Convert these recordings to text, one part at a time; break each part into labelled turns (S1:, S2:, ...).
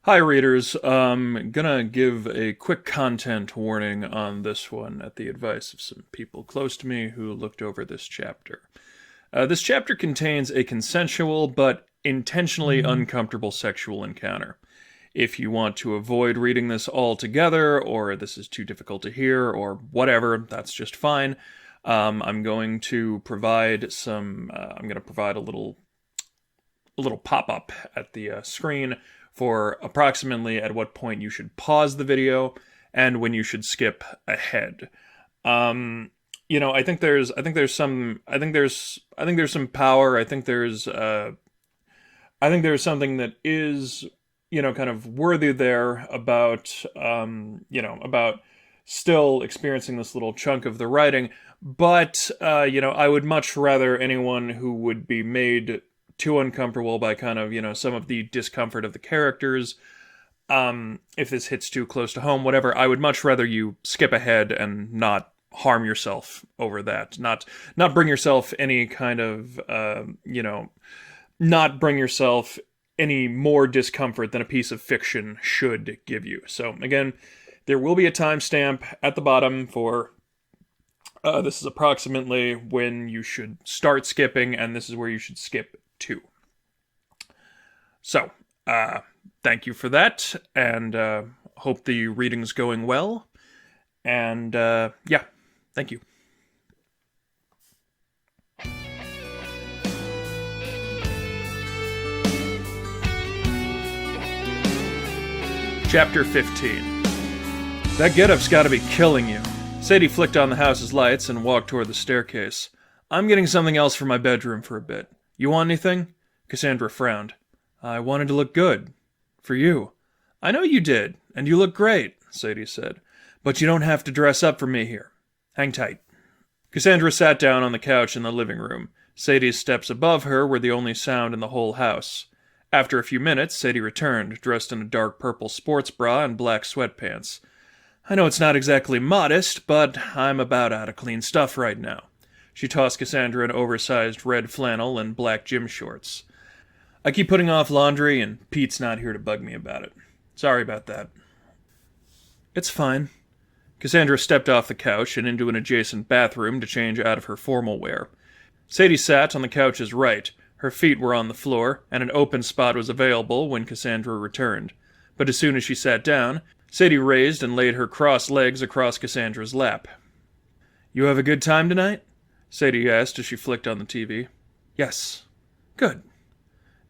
S1: Hi, readers. Gonna give a quick content warning on this one at the advice of some people close to me who looked over this chapter. This chapter contains a consensual but intentionally uncomfortable sexual encounter. If you want to avoid reading this altogether, or this is too difficult to hear, or whatever, that's just fine. I'm going to provide I'm going to provide a little pop-up at the screen for approximately at what point you should pause the video and when you should skip ahead. I think there's some power. I think there's something that is, kind of worthy there about, about still experiencing this little chunk of the writing. But, I would much rather anyone who would be made too uncomfortable by kind of, some of the discomfort of the characters, if this hits too close to home, whatever, I would much rather you skip ahead and not harm yourself over that. Not bring yourself any kind of, not bring yourself any more discomfort than a piece of fiction should give you. So, again, there will be a timestamp at the bottom for this is approximately when you should start skipping, and this is where you should skip to. So, thank you for that, and hope the reading's going well, and yeah, thank you. Chapter 15. That getup's gotta be killing you. Sadie flicked on the house's lights and walked toward the staircase. I'm getting something else for my bedroom for a bit. You want anything? Cassandra frowned. I wanted to look good. For you. I know you did, and you look great, Sadie said. But you don't have to dress up for me here. Hang tight. Cassandra sat down on the couch in the living room. Sadie's steps above her were the only sound in the whole house. After a few minutes, Sadie returned, dressed in a dark purple sports bra and black sweatpants. I know it's not exactly modest, but I'm about out of clean stuff right now. She tossed Cassandra an oversized red flannel and black gym shorts. I keep putting off laundry, and Pete's not here to bug me about it. Sorry about that. It's fine. Cassandra stepped off the couch and into an adjacent bathroom to change out of her formal wear. Sadie sat on the couch's right. Her feet were on the floor, and an open spot was available when Cassandra returned. But as soon as she sat down, Sadie raised and laid her crossed legs across Cassandra's lap. You have a good time tonight? Sadie asked as she flicked on the TV. Yes. Good.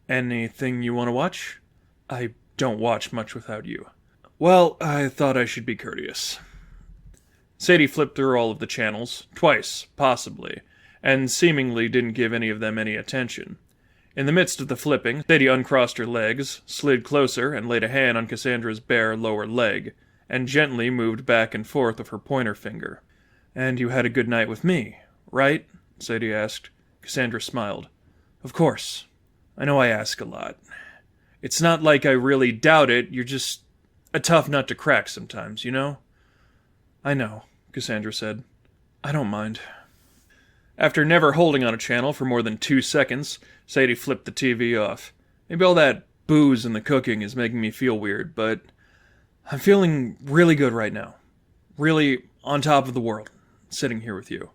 S1: Anything you want to watch? I don't watch much without you. Well, I thought I should be courteous. Sadie flipped through all of the channels, twice, possibly, and seemingly didn't give any of them any attention. In the midst of the flipping, Sadie uncrossed her legs, slid closer, and laid a hand on Cassandra's bare lower leg, and gently moved back and forth with her pointer finger. And you had a good night with me, right? Sadie asked. Cassandra smiled. Of course. I know I ask a lot. It's not like I really doubt it, you're just a tough nut to crack sometimes, you know? I know, Cassandra said. I don't mind. After never holding on a channel for more than 2 seconds, Sadie flipped the TV off. Maybe all that booze and the cooking is making me feel weird, but I'm feeling really good right now. Really on top of the world, sitting here with you.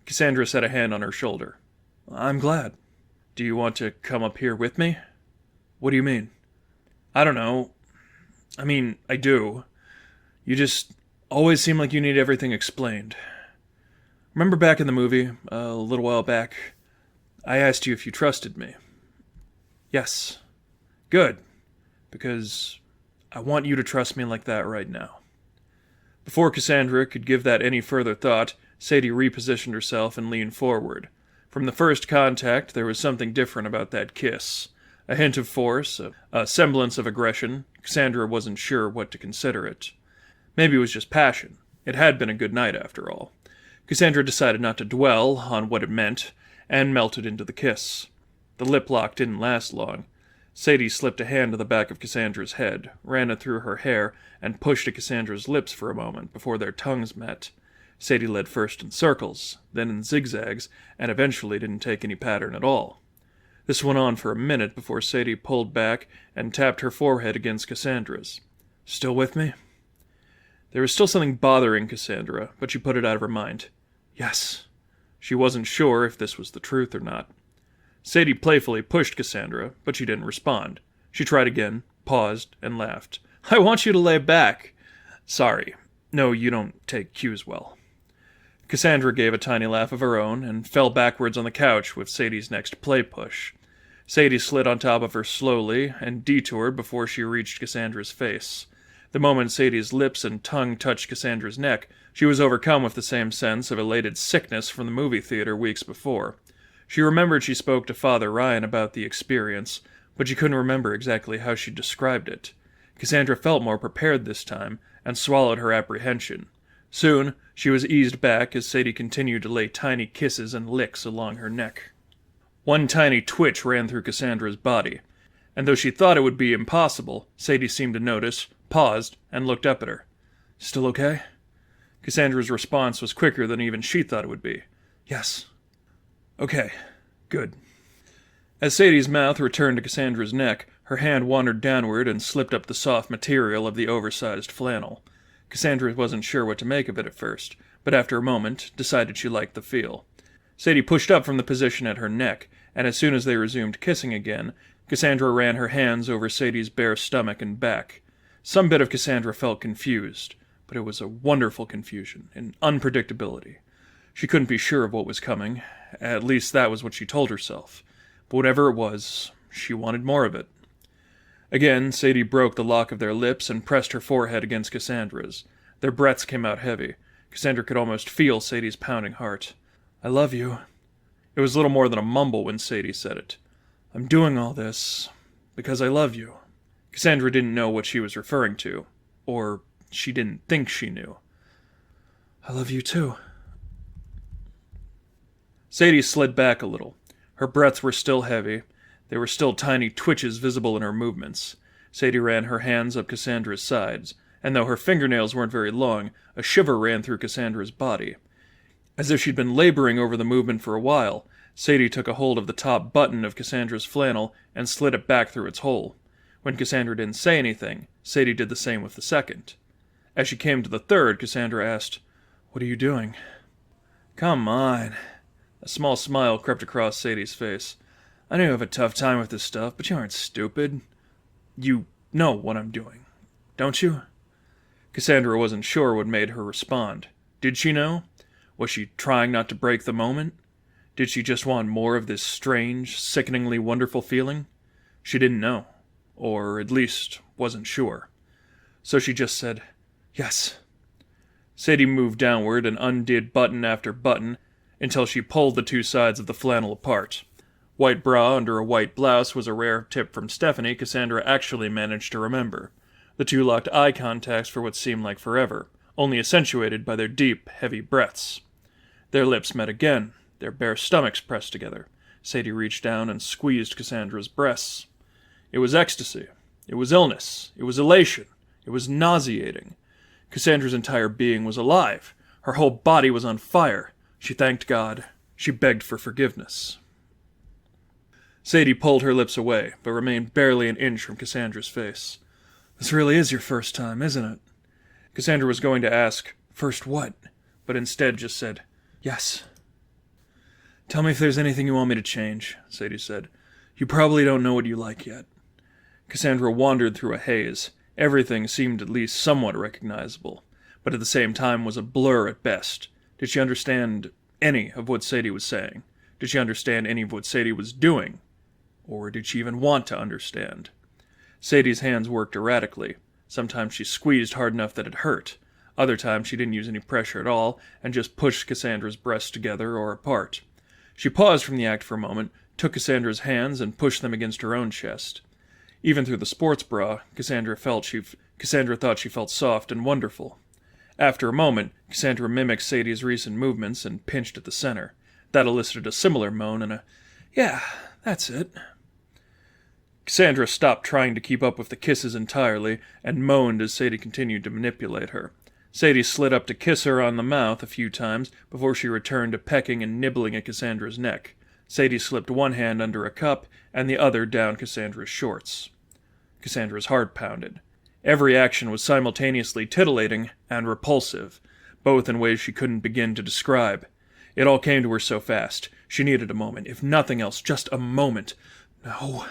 S1: Cassandra set a hand on her shoulder. I'm glad. Do you want to come up here with me? What do you mean? I don't know. I mean, I do. You just always seem like you need everything explained. Remember back in the movie, a little while back, I asked you if you trusted me. Yes. Good. Because I want you to trust me like that right now. Before Cassandra could give that any further thought, Sadie repositioned herself and leaned forward. From the first contact, there was something different about that kiss. A hint of force, a semblance of aggression. Cassandra wasn't sure what to consider it. Maybe it was just passion. It had been a good night, after all. Cassandra decided not to dwell on what it meant, and melted into the kiss. The lip lock didn't last long. Sadie slipped a hand to the back of Cassandra's head, ran it through her hair, and pushed at Cassandra's lips for a moment before their tongues met. Sadie led first in circles, then in zigzags, and eventually didn't take any pattern at all. This went on for a minute before Sadie pulled back and tapped her forehead against Cassandra's. "Still with me?" There was still something bothering Cassandra, but she put it out of her mind. "Yes." She wasn't sure if this was the truth or not. Sadie playfully pushed Cassandra, but she didn't respond. She tried again, paused, and laughed. "I want you to lay back." "Sorry. No, you don't take cues well." Cassandra gave a tiny laugh of her own and fell backwards on the couch with Sadie's next play push. Sadie slid on top of her slowly and detoured before she reached Cassandra's face. The moment Sadie's lips and tongue touched Cassandra's neck, she was overcome with the same sense of elated sickness from the movie theater weeks before. She remembered she spoke to Father Ryan about the experience, but she couldn't remember exactly how she described it. Cassandra felt more prepared this time and swallowed her apprehension. Soon, she was eased back as Sadie continued to lay tiny kisses and licks along her neck. One tiny twitch ran through Cassandra's body, and though she thought it would be impossible, Sadie seemed to notice, paused, and looked up at her. "Still okay?" Cassandra's response was quicker than even she thought it would be. "Yes." "Okay. Good." As Sadie's mouth returned to Cassandra's neck, her hand wandered downward and slipped up the soft material of the oversized flannel. Cassandra wasn't sure what to make of it at first, but after a moment decided she liked the feel. Sadie pushed up from the position at her neck, and as soon as they resumed kissing again, Cassandra ran her hands over Sadie's bare stomach and back. Some bit of Cassandra felt confused, but it was a wonderful confusion, an unpredictability. She couldn't be sure of what was coming, at least that was what she told herself. But whatever it was, she wanted more of it. Again, Sadie broke the lock of their lips and pressed her forehead against Cassandra's. Their breaths came out heavy. Cassandra could almost feel Sadie's pounding heart. "I love you." It was little more than a mumble when Sadie said it. "I'm doing all this because I love you." Cassandra didn't know what she was referring to, or she didn't think she knew. "I love you too." Sadie slid back a little. Her breaths were still heavy. There were still tiny twitches visible in her movements. Sadie ran her hands up Cassandra's sides, and though her fingernails weren't very long, a shiver ran through Cassandra's body. As if she'd been laboring over the movement for a while, Sadie took a hold of the top button of Cassandra's flannel and slid it back through its hole. When Cassandra didn't say anything, Sadie did the same with the second. As she came to the third, Cassandra asked, "What are you doing?" "Come on." A small smile crept across Sadie's face. "I know you have a tough time with this stuff, but you aren't stupid. You know what I'm doing, don't you?" Cassandra wasn't sure what made her respond. Did she know? Was she trying not to break the moment? Did she just want more of this strange, sickeningly wonderful feeling? She didn't know, or at least wasn't sure. So she just said, "Yes." Sadie moved downward and undid button after button until she pulled the two sides of the flannel apart. White bra under a white blouse was a rare tip from Stephanie Cassandra actually managed to remember. The two locked eye contacts for what seemed like forever, only accentuated by their deep, heavy breaths. Their lips met again, their bare stomachs pressed together. Sadie reached down and squeezed Cassandra's breasts. It was ecstasy. It was illness. It was elation. It was nauseating. Cassandra's entire being was alive. Her whole body was on fire. She thanked God. She begged for forgiveness. Sadie pulled her lips away, but remained barely an inch from Cassandra's face. "This really is your first time, isn't it?" Cassandra was going to ask, "First what?" but instead just said, "Yes." "Tell me if there's anything you want me to change," Sadie said. "You probably don't know what you like yet." Cassandra wandered through a haze. Everything seemed at least somewhat recognizable, but at the same time was a blur at best. Did she understand any of what Sadie was saying? Did she understand any of what Sadie was doing? Or did she even want to understand? Sadie's hands worked erratically. Sometimes she squeezed hard enough that it hurt. Other times she didn't use any pressure at all and just pushed Cassandra's breasts together or apart. She paused from the act for a moment, took Cassandra's hands and pushed them against her own chest. Even through the sports bra, Cassandra thought she felt soft and wonderful. After a moment, Cassandra mimicked Sadie's recent movements and pinched at the center. That elicited a similar moan and a, "Yeah, that's it." Cassandra stopped trying to keep up with the kisses entirely and moaned as Sadie continued to manipulate her. Sadie slid up to kiss her on the mouth a few times before she returned to pecking and nibbling at Cassandra's neck. Sadie slipped one hand under a cup and the other down Cassandra's shorts. Cassandra's heart pounded. Every action was simultaneously titillating and repulsive, both in ways she couldn't begin to describe. It all came to her so fast. She needed a moment, if nothing else, just a moment. No.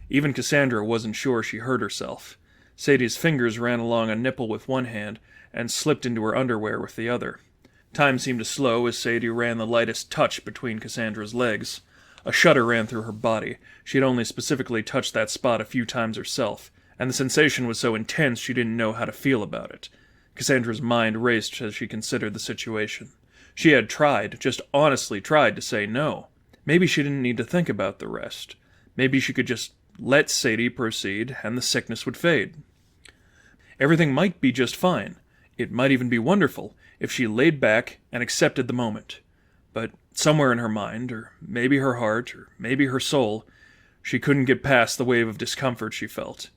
S1: Even Cassandra wasn't sure she hurt herself. Sadie's fingers ran along a nipple with one hand and slipped into her underwear with the other. Time seemed to slow as Sadie ran the lightest touch between Cassandra's legs. A shudder ran through her body. She had only specifically touched that spot a few times herself, and the sensation was so intense she didn't know how to feel about it. Cassandra's mind raced as she considered the situation. She had tried, just honestly tried, to say no. Maybe she didn't need to think about the rest. Maybe she could just let Sadie proceed, and the sickness would fade. Everything might be just fine. It might even be wonderful if she laid back and accepted the moment. But somewhere in her mind, or maybe her heart, or maybe her soul, she couldn't get past the wave of discomfort she felt.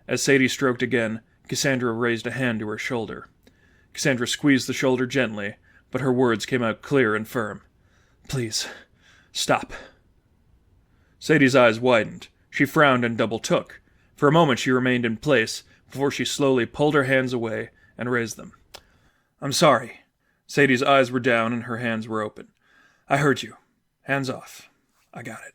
S1: As Sadie stroked again, Cassandra raised a hand to her shoulder. Cassandra squeezed the shoulder gently, but her words came out clear and firm. "Please, stop." Sadie's eyes widened. She frowned and double-took. For a moment she remained in place, before she slowly pulled her hands away and raised them. "I'm sorry." Sadie's eyes were down and her hands were open. "I heard you. Hands off. I got it."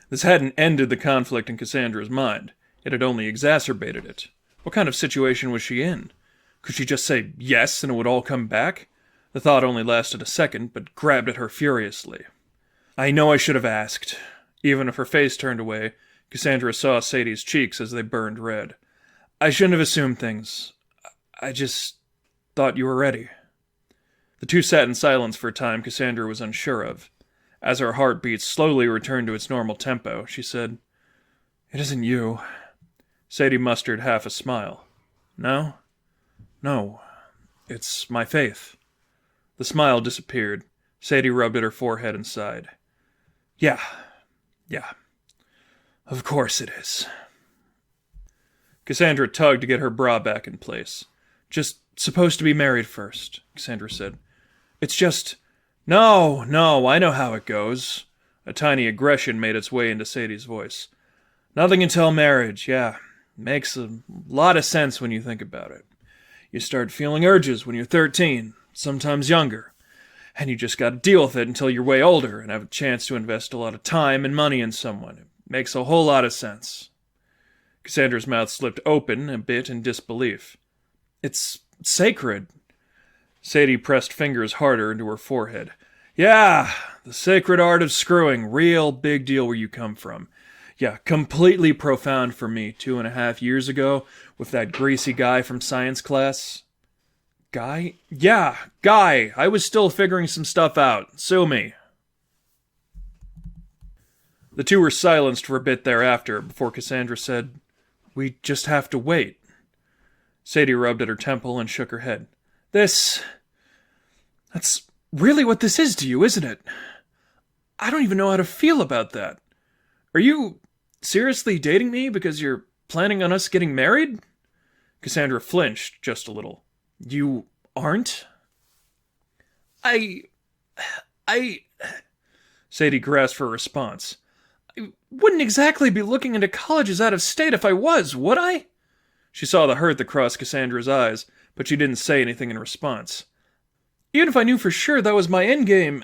S1: This hadn't ended the conflict in Cassandra's mind. It had only exacerbated it. What kind of situation was she in? Could she just say yes and it would all come back? The thought only lasted a second, but grabbed at her furiously. "I know I should have asked." Even if her face turned away, Cassandra saw Sadie's cheeks as they burned red. "I shouldn't have assumed things. I just thought you were ready." The two sat in silence for a time Cassandra was unsure of. As her heartbeat slowly returned to its normal tempo, she said, "It isn't you." Sadie mustered half a smile. "No? No. It's my faith." The smile disappeared. Sadie rubbed at her forehead and sighed. Yeah. Of course it is." Cassandra tugged to get her bra back in place. "Just supposed to be married first," Cassandra said. "It's just..." No, I know how it goes." A tiny aggression made its way into Sadie's voice. "Nothing until marriage, yeah. Makes a lot of sense when you think about it. You start feeling urges when you're 13, sometimes younger. And you just gotta deal with it until you're way older and have a chance to invest a lot of time and money in someone. It makes a whole lot of sense." Cassandra's mouth slipped open a bit in disbelief. "It's sacred." Sadie pressed fingers harder into her forehead. "Yeah, the sacred art of screwing. Real big deal where you come from. Yeah, completely profound for me 2.5 years ago with that greasy guy from science class." "Guy?" "Yeah, guy. I was still figuring some stuff out. Sue me." The two were silenced for a bit thereafter, before Cassandra said, "We just have to wait." Sadie rubbed at her temple and shook her head. That's really what this is to you, isn't it? I don't even know how to feel about that. Are you seriously dating me because you're planning on us getting married?" Cassandra flinched just a little. "You aren't?" I... Sadie grasped for a response. "I wouldn't exactly be looking into colleges out of state if I was, would I?" She saw the hurt that crossed Cassandra's eyes, but she didn't say anything in response. "Even if I knew for sure that was my endgame,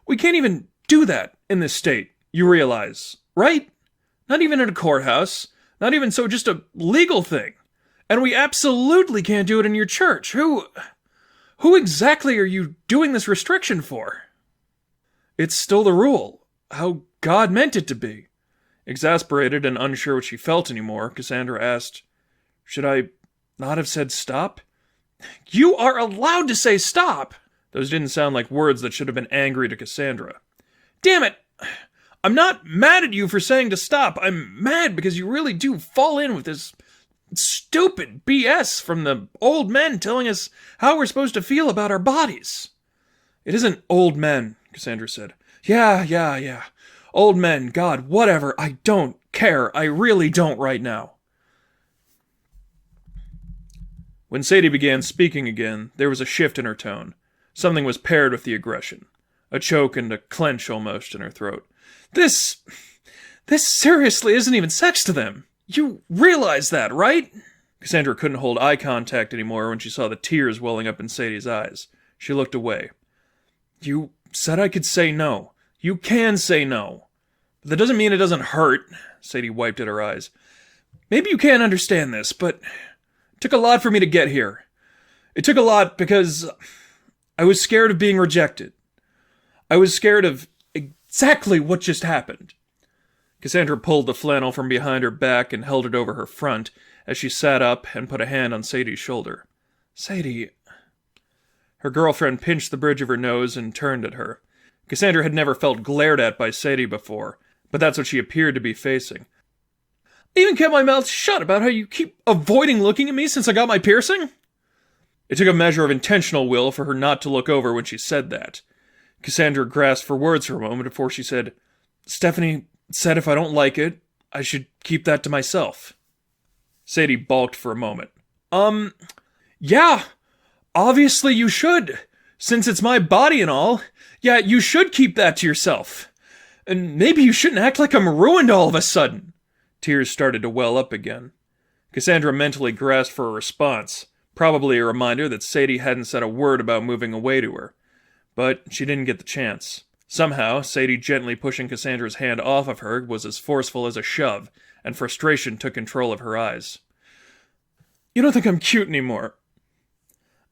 S1: we can't even do that in this state, you realize, right? Not even in a courthouse, not even so just a legal thing. And we absolutely can't do it in your church. Who exactly are you doing this restriction for?" "It's still the rule. How God meant it to be." Exasperated and unsure what she felt anymore, Cassandra asked, "Should I not have said stop?" "You are allowed to say stop!" Those didn't sound like words that should have been angry to Cassandra. "Damn it! I'm not mad at you for saying to stop. I'm mad because you really do fall in with this stupid BS from the old men telling us how we're supposed to feel about our bodies." "It isn't old men," Cassandra said. Yeah. Old men, God, whatever. I don't care. I really don't right now." When Sadie began speaking again, there was a shift in her tone. Something was paired with the aggression. A choke and a clench almost in her throat. This seriously isn't even sex to them. You realize that, right? Cassandra couldn't hold eye contact anymore when she saw the tears welling up in Sadie's eyes. She looked away. You said I could say no. You can say no. But that doesn't mean it doesn't hurt. Sadie wiped at her eyes. Maybe you can't understand this, but it took a lot for me to get here. It took a lot because I was scared of being rejected. I was scared of exactly what just happened. Cassandra pulled the flannel from behind her back and held it over her front as she sat up and put a hand on Sadie's shoulder. Sadie... Her girlfriend pinched the bridge of her nose and turned at her. Cassandra had never felt glared at by Sadie before, but that's what she appeared to be facing. I even kept my mouth shut about how you keep avoiding looking at me since I got my piercing? It took a measure of intentional will for her not to look over when she said that. Cassandra grasped for words for a moment before she said, Stephanie said if I don't like it, I should keep that to myself. Sadie balked for a moment. Yeah, obviously you should. Since it's my body and all, yeah, you should keep that to yourself. And maybe you shouldn't act like I'm ruined all of a sudden. Tears started to well up again. Cassandra mentally grasped for a response, probably a reminder that Sadie hadn't said a word about moving away to her. But she didn't get the chance. Somehow, Sadie gently pushing Cassandra's hand off of her was as forceful as a shove, and frustration took control of her eyes. You don't think I'm cute anymore.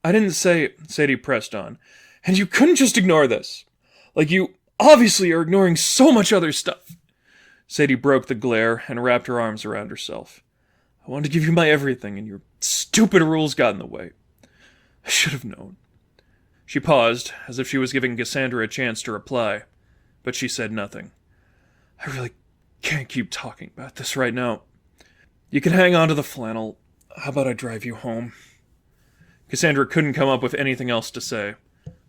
S1: I didn't say, Sadie pressed on, and you couldn't just ignore this. Like you obviously are ignoring so much other stuff. Sadie broke the glare and wrapped her arms around herself. I wanted to give you my everything, and your stupid rules got in the way. I should have known. She paused, as if she was giving Cassandra a chance to reply, but she said nothing. I really can't keep talking about this right now. You can hang on to the flannel. How about I drive you home? Cassandra couldn't come up with anything else to say,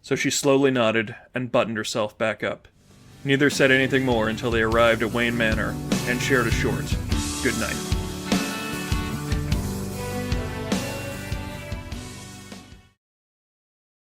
S1: so she slowly nodded and buttoned herself back up. Neither said anything more until they arrived at Wayne Manor and shared a short good night.